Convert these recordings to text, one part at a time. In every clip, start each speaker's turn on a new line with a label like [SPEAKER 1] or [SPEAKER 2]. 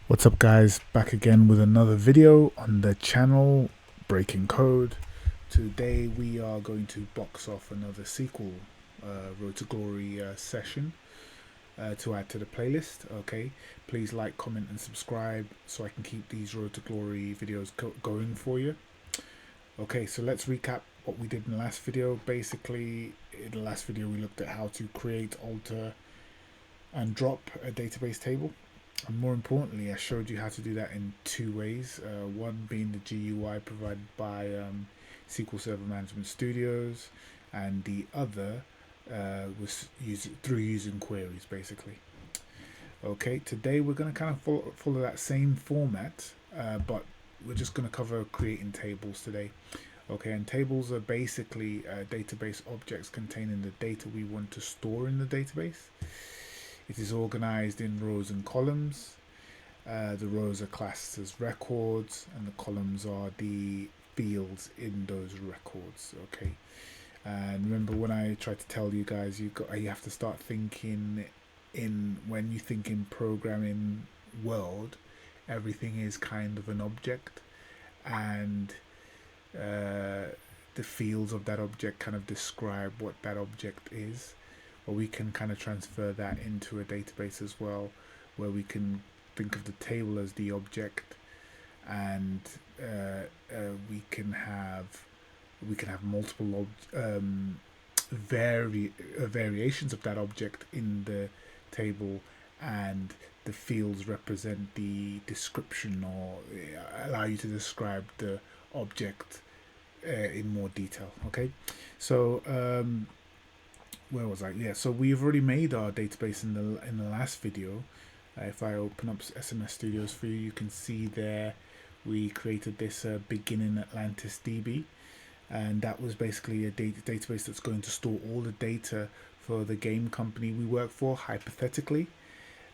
[SPEAKER 1] What's up guys, back again with another video on the channel, Breaking Code. Today we are going to box off another SQL Road to Glory session to add to the playlist. Okay, please like, comment and subscribe so I can keep these Road to Glory videos going for you. Okay, so let's recap what we did in the last video. Basically, in the last video we looked at how to create, alter and drop a database table. And more importantly, I showed you how to do that in two ways. One being the GUI provided by SQL Server Management Studios, and the other was through using queries, basically. Okay, today we're going to kind of follow that same format, but we're just going to cover creating tables today. Okay, and tables are basically database objects containing the data we want to store in the database. It is organized in rows and columns. The rows are classed as records and the columns are the fields in those records. Okay, and remember when I tried to tell you guys you have to start thinking in, when you think in programming world, everything is kind of an object, and the fields of that object kind of describe what that object is. Or we can kind of transfer that into a database as well, where we can think of the table as the object, and we can have multiple variations of that object in the table, and the fields represent the description or allow you to describe the object in more detail. Okay, so where was I? Yeah, so we've already made our database in the last video. If I open up SMS Studios for you, you can see there we created this beginning Atlantis DB, and that was basically a database that's going to store all the data for the game company we work for, hypothetically.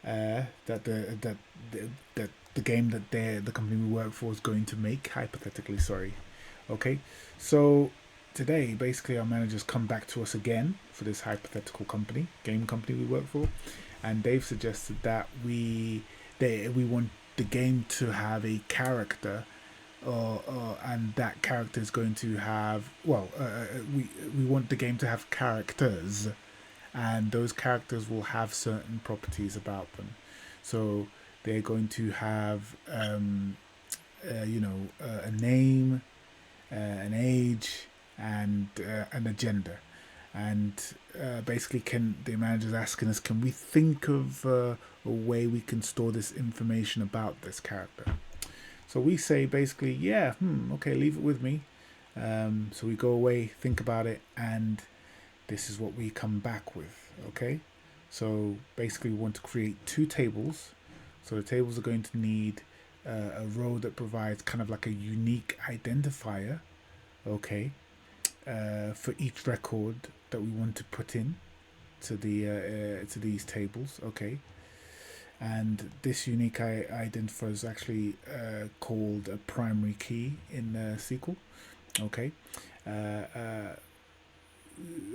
[SPEAKER 1] That the game that the company we work for is going to make, hypothetically. Sorry. Okay, so today basically our managers come back to us again for this hypothetical game company we work for, and they've suggested that we want the game to have a character, and that character is going to have, we want the game to have characters, and those characters will have certain properties about them. So they're going to have a name, an age, and an agenda. And basically, the manager's asking us, can we think of a way we can store this information about this character? So we say basically, yeah, okay, leave it with me. So we go away, think about it, and this is what we come back with. Okay, so basically we want to create two tables. So the tables are going to need a row that provides kind of like a unique identifier, okay, for each record that we want to put in to these tables. Okay, and this unique identifier is actually called a primary key in SQL. Okay,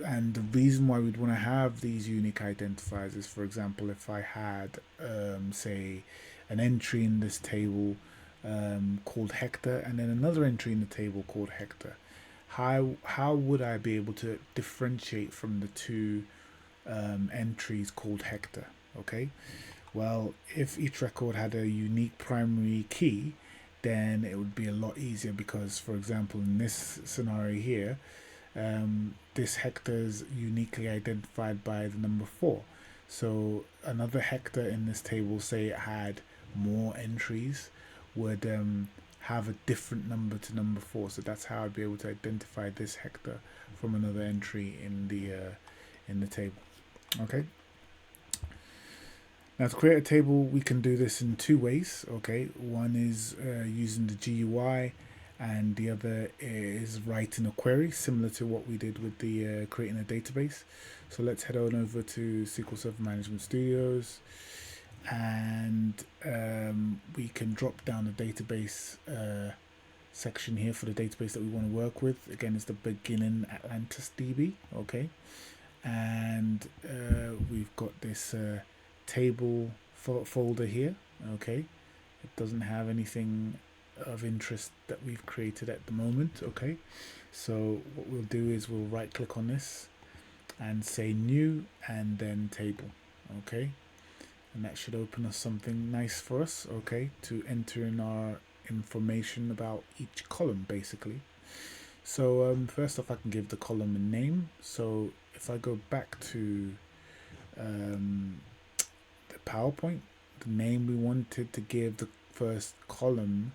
[SPEAKER 1] and the reason why we'd want to have these unique identifiers is, for example, if I had say an entry in this table called Hector, and then another entry in the table called Hector, how would I be able to differentiate from the two entries called Hector? Okay, well, if each record had a unique primary key, then it would be a lot easier, because, for example, in this scenario here, this Hector is uniquely identified by the number 4. So another Hector in this table, say it had more entries, would have a different number to number 4. So that's how I'd be able to identify this Hector from another entry in the table. Okay. Now, to create a table, we can do this in two ways. Okay, one is using the GUI, and the other is writing a query similar to what we did with the creating a database. So let's head on over to SQL Server Management Studios, and we can drop down the database section here for the database that we want to work with. Again, it's the beginning Atlantis DB. Okay, and we've got this table folder here. Okay, It doesn't have anything of interest that we've created at the moment. Okay, so what we'll do is we'll right click on this and say new and then table. Okay, and that should open us something nice for us, okay, to enter in our information about each column basically. So first off, I can give the column a name. So if I go back to the PowerPoint, the name we wanted to give the first column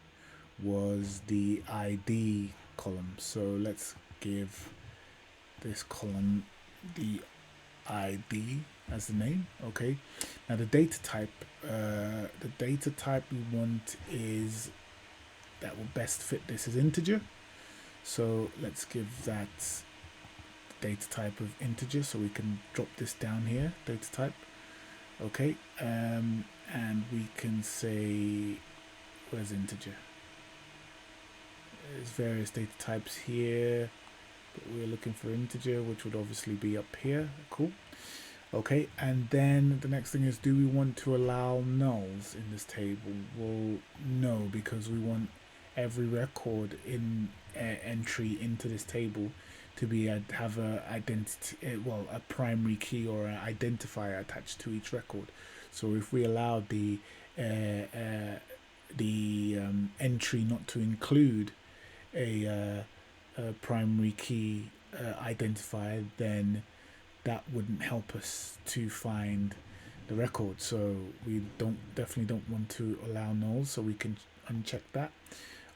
[SPEAKER 1] was the ID column. So let's give this column the ID as the name. Okay, now the data type we want is that will best fit this is integer. So let's give that data type of integer, so we can drop this down here, data type. Okay, and we can say, where's integer? There's various data types here, but we're looking for integer, which would obviously be up here. Cool. Okay, and then the next thing is, do we want to allow nulls in this table? Well, no, because we want every record in entry into this table to be have a identity, a primary key or an identifier attached to each record. So if we allow the entry not to include a primary key identifier, then that wouldn't help us to find the record. So we definitely don't want to allow nulls, so we can uncheck that.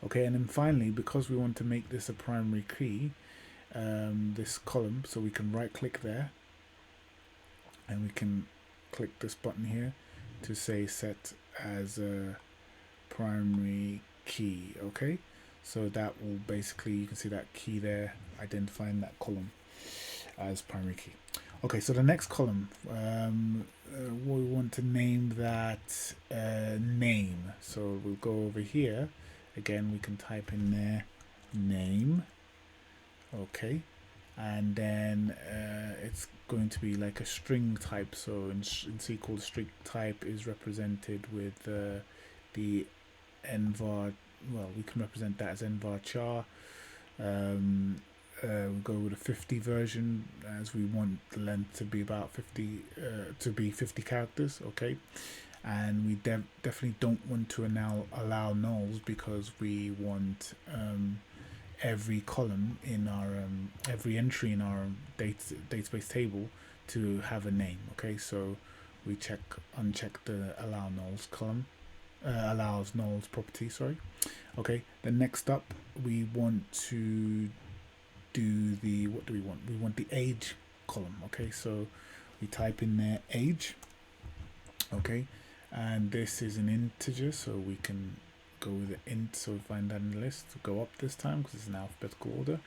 [SPEAKER 1] Okay, and then finally, because we want to make this a primary key, this column, so we can right click there and we can click this button here to say set as a primary key. Okay, so that will basically, you can see that key there identifying that column as primary key. Okay, so the next column, we want to name that name. So we'll go over here again, we can type in there name. Okay, and then it's going to be like a string type. So in SQL, the string type is represented with the nvar. Well, we can represent that as nvar char. We'll go with a 50 version, as we want the length to be about 50 characters. Okay, and we definitely don't want to allow nulls, because we want every column in our every entry in our database table to have a name. Okay, so we uncheck the allow nulls column, allows nulls property, sorry. Okay, then next up we want to do the, what do we want? We want the age column. Okay, so we type in there age. Okay, and this is an integer, so we can go with the int. So we find that in the list, go up this time because it's in alphabetical order.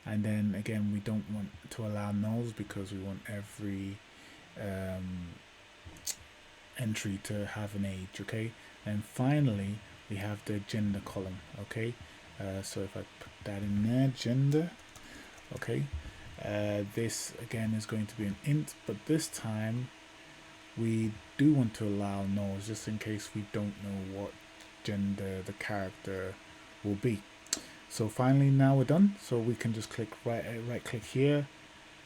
[SPEAKER 1] And then again, we don't want to allow nulls because we want every entry to have an age. Okay, and finally we have the gender column. Okay, so if I put that in there, gender. Okay, this again is going to be an int, but this time we do want to allow nulls, just in case we don't know what gender the character will be. So finally, now we're done, so we can just click right click here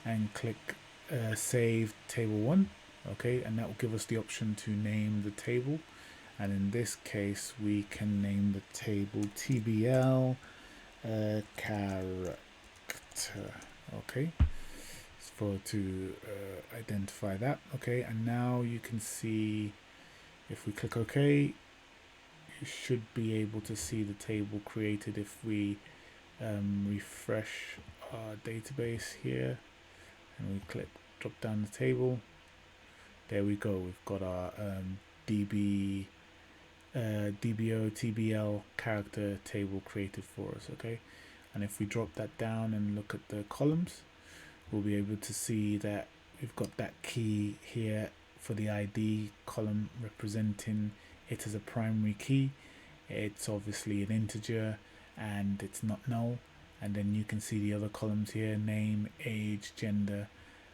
[SPEAKER 1] and click save table 1. Okay, and that will give us the option to name the table, and in this case we can name the table TBL character. Okay, to identify that. Okay, and now you can see, if we click OK, you should be able to see the table created. If we refresh our database here and we drop down the table, there we go, we've got our DBO TBL character table created for us. Okay, and if we drop that down and look at the columns, we'll be able to see that we've got that key here for the ID column, representing it as a primary key. It's obviously an integer and it's not null. And then you can see the other columns here, name, age, gender.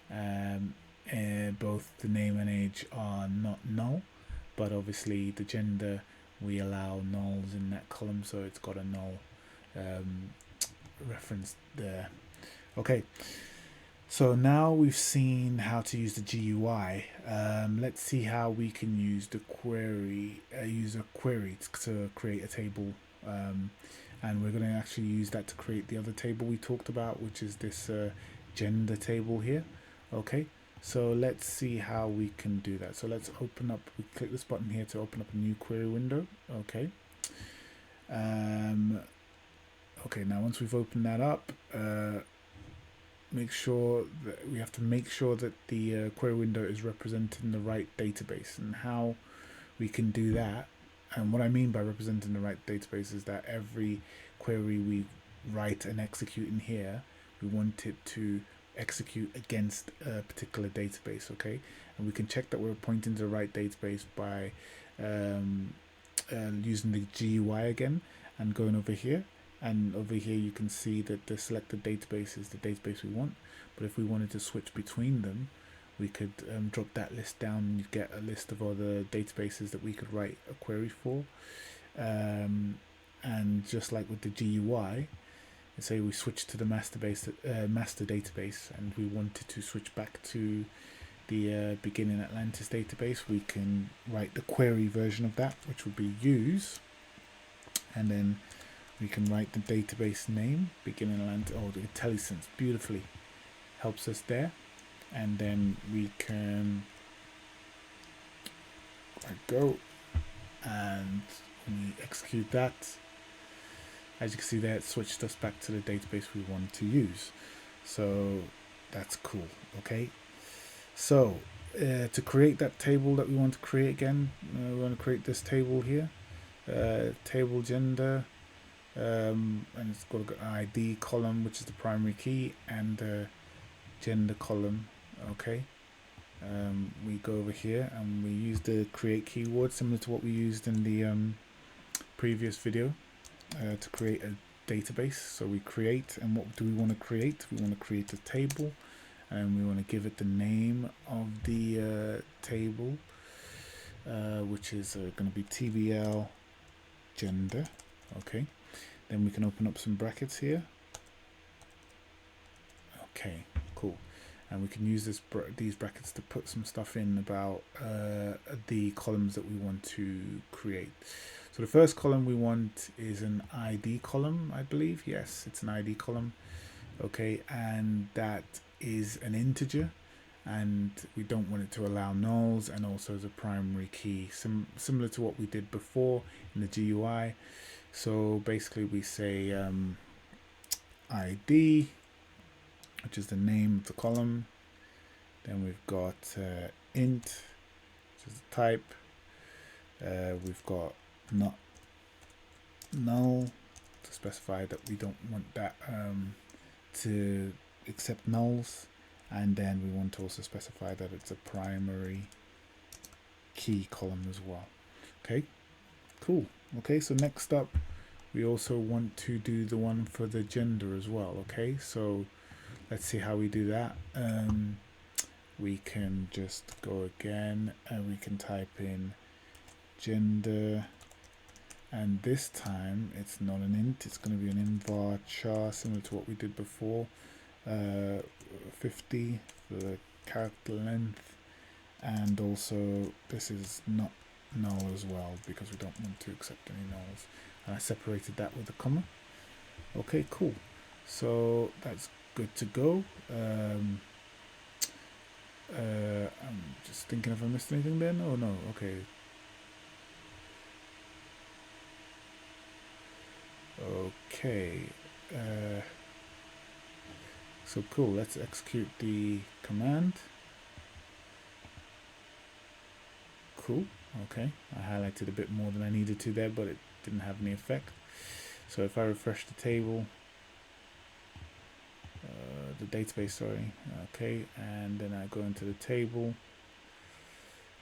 [SPEAKER 1] Both the name and age are not null, but obviously the gender we allow nulls in that column, so it's got a null reference there. Okay, so now we've seen how to use the GUI. Let's see how we can use the query, use a query to create a table. And we're going to actually use that to create the other table we talked about, which is this gender table here. Okay, so let's see how we can do that. So let's open up, we click this button here to open up a new query window. Okay. Okay, now once we've opened that up, make sure that we have to make sure that the query window is representing the right database. And how we can do that, and what I mean by representing the right database, is that every query we write and execute in here, we want it to execute against a particular database. Okay, and we can check that we're pointing to the right database by using the GUI again and going over here. And over here you can see that the selected database is the database we want. But if we wanted to switch between them, we could drop that list down and you get a list of other databases that we could write a query for. And just like with the GUI, say we switch to the master database and we wanted to switch back to the beginning Atlantis database, we can write the query version of that, which would be use, and then we can write the database name, beginning Atlantis, or the IntelliSense beautifully helps us there. And then we can go and we execute that. As you can see there, it switched us back to the database we want to use. So that's cool. Okay. So to create that table that we want to create again, we want to create this table here, table gender. And it's got an ID column, which is the primary key, and the gender column. Okay, we go over here and we use the create keyword similar to what we used in the previous video to create a database. So we create, and what do we want to create? We want to create a table, and we want to give it the name of the table, which is going to be TBL gender. Okay. Then we can open up some brackets here. Okay, cool. And we can use these brackets to put some stuff in about the columns that we want to create. So the first column we want is an ID column, I believe. Yes, it's an ID column. Okay, and that is an integer, and we don't want it to allow nulls, and also as a primary key, similar to what we did before in the GUI. So basically we say ID, which is the name of the column. Then we've got int, which is the type. We've got not null to specify that we don't want that to accept nulls. And then we want to also specify that it's a primary key column as well. Okay, cool. Okay, so next up, we also want to do the one for the gender as well. Okay, so let's see how we do that. We can just go again and we can type in gender, and this time it's not an int, it's going to be an invar char, similar to what we did before. 50 for the character length, and also this is not null as well because we don't want to accept any nulls, and I separated that with a comma. Okay, cool, so that's good to go. I'm just thinking if I missed anything there. No, okay. So cool, let's execute the command. Cool. Okay, I highlighted a bit more than I needed to there, but it didn't have any effect. So if I refresh the table, the database, sorry, okay, and then I go into the table.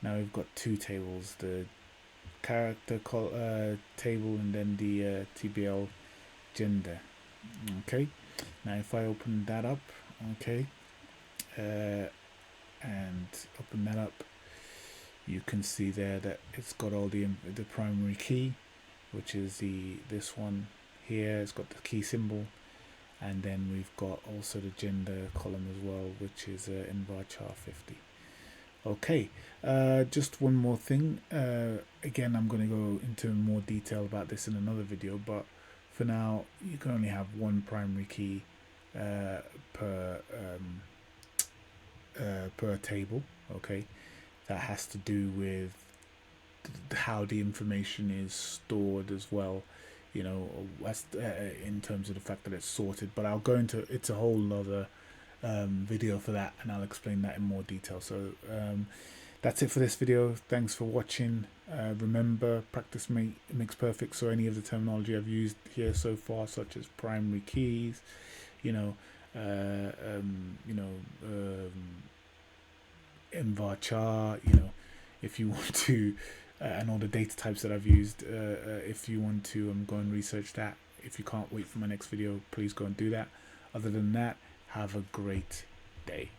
[SPEAKER 1] Now we've got two tables, the character table and then the TBL gender. Okay, now if I open that up, okay, and open that up, you can see there that it's got all the primary key, which is this one here. It's got the key symbol, and then we've got also the gender column as well, which is in varchar 50. Okay, just one more thing. Again, I'm going to go into more detail about this in another video, but for now you can only have one primary key per table. Okay, that has to do with how the information is stored as well, you know, as in terms of the fact that it's sorted. But I'll go into it's a whole other video for that, and I'll explain that in more detail. So that's it for this video. Thanks for watching. Remember, practice makes perfect. So any of the terminology I've used here so far, such as primary keys, in varchar, if you want to, and all the data types that I've used, if you want to go and research that. If you can't wait for my next video, please go and do that. Other than that, have a great day.